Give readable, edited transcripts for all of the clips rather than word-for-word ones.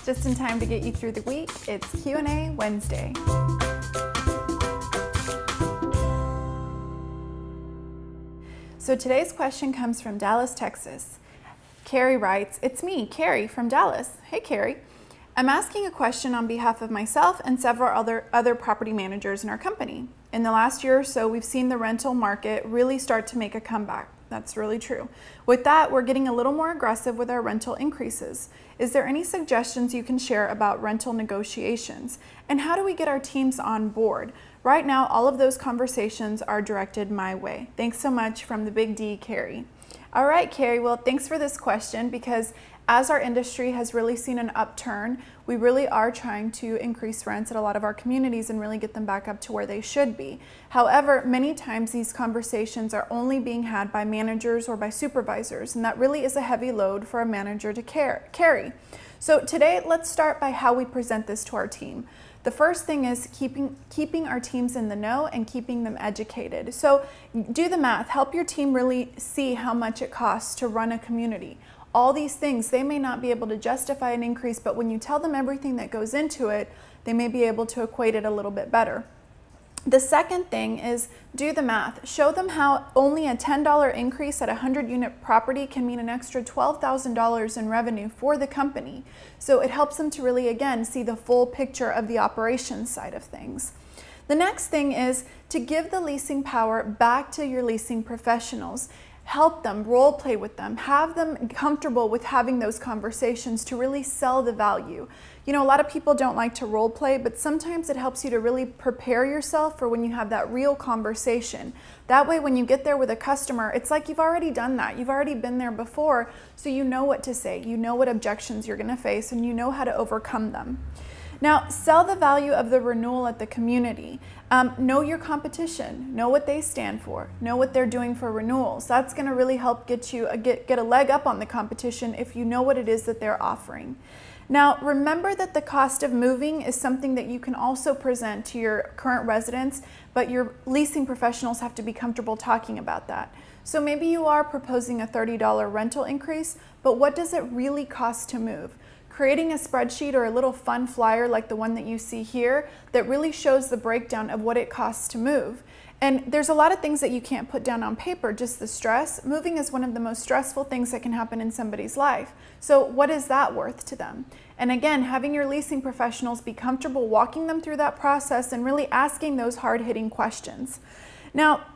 Just in time to get you through the week, it's Q&A Wednesday. So today's question comes from Dallas, Texas. Carrie writes, "It's me, Carrie from Dallas." Hey, Carrie. I'm asking a question on behalf of myself and several other property managers in our company. In the last year or so, we've seen the rental market really start to make a comeback. That's really true. With that, we're getting a little more aggressive with our rental increases. Is there any suggestions you can share about rental negotiations? And how do we get our teams on board? Right now, all of those conversations are directed my way. Thanks so much, from the Big D, Carrie. All right, Carrie, well, thanks for this question, because as our industry has really seen an upturn, we really are trying to increase rents at a lot of our communities and really get them back up to where they should be. However, many times these conversations are only being had by managers or by supervisors, and that really is a heavy load for a manager to carry. So today, let's start by how we present this to our team. The first thing is keeping our teams in the know and keeping them educated. So do the math, help your team really see how much it costs to run a community. All these things, they may not be able to justify an increase, but when you tell them everything that goes into it, they may be able to equate it a little bit better. The second thing is do the math. Show them how only a $10 increase at a 100-unit property can mean an extra $12,000 in revenue for the company. So it helps them to really, again, see the full picture of the operations side of things. The next thing is to give the leasing power back to your leasing professionals. Help them, role play with them, have them comfortable with having those conversations to really sell the value. You know, a lot of people don't like to role play, but sometimes it helps you to really prepare yourself for when you have that real conversation. That way, when you get there with a customer, it's like you've already done that. You've already been there before, so you know what to say. You know what objections you're going to face, and you know how to overcome them. Now, sell the value of the renewal at the community. Know your competition, know what they stand for, know what they're doing for renewals. That's going to really help get you get a leg up on the competition if you know what it is that they're offering. Now, remember that the cost of moving is something that you can also present to your current residents, but your leasing professionals have to be comfortable talking about that. So maybe you are proposing a $30 rental increase, but what does it really cost to move? Creating a spreadsheet or a little fun flyer like the one that you see here that really shows the breakdown of what it costs to move. And there's a lot of things that you can't put down on paper, just the stress. Moving is one of the most stressful things that can happen in somebody's life. So what is that worth to them? And again, having your leasing professionals be comfortable walking them through that process and really asking those hard-hitting questions. Now,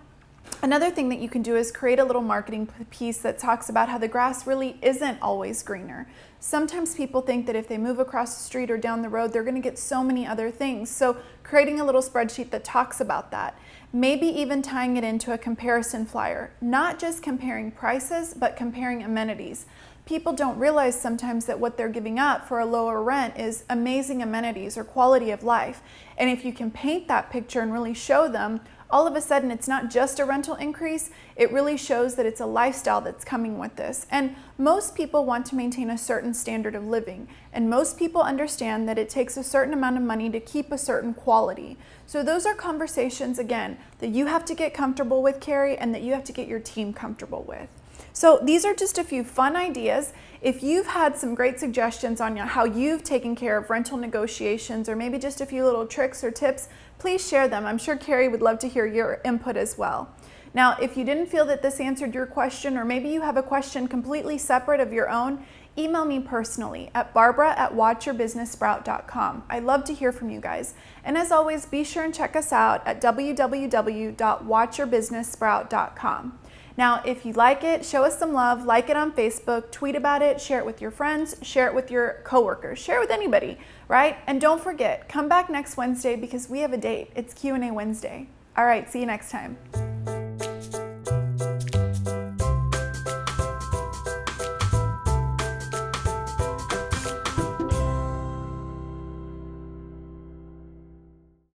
another thing that you can do is create a little marketing piece that talks about how the grass really isn't always greener. Sometimes people think that if they move across the street or down the road, they're going to get so many other things. So creating a little spreadsheet that talks about that. Maybe even tying it into a comparison flyer. Not just comparing prices, but comparing amenities. People don't realize sometimes that what they're giving up for a lower rent is amazing amenities or quality of life. And if you can paint that picture and really show them, all of a sudden it's not just a rental increase, it really shows that it's a lifestyle that's coming with this. And most people want to maintain a certain standard of living, and most people understand that it takes a certain amount of money to keep a certain quality. So those are conversations, again, that you have to get comfortable with, Carrie, and that you have to get your team comfortable with. So these are just a few fun ideas. If you've had some great suggestions on how you've taken care of rental negotiations, or maybe just a few little tricks or tips, please share them. I'm sure Carrie would love to hear your input as well. Now, if you didn't feel that this answered your question, or maybe you have a question completely separate of your own, email me personally at barbara@watchyourbusinesssprout.com. I love to hear from you guys. And as always, be sure and check us out at www.watchyourbusinesssprout.com. Now, if you like it, show us some love, like it on Facebook, tweet about it, share it with your friends, share it with your coworkers, share it with anybody, right? And don't forget, come back next Wednesday because we have a date. It's Q&A Wednesday. All right, see you next time.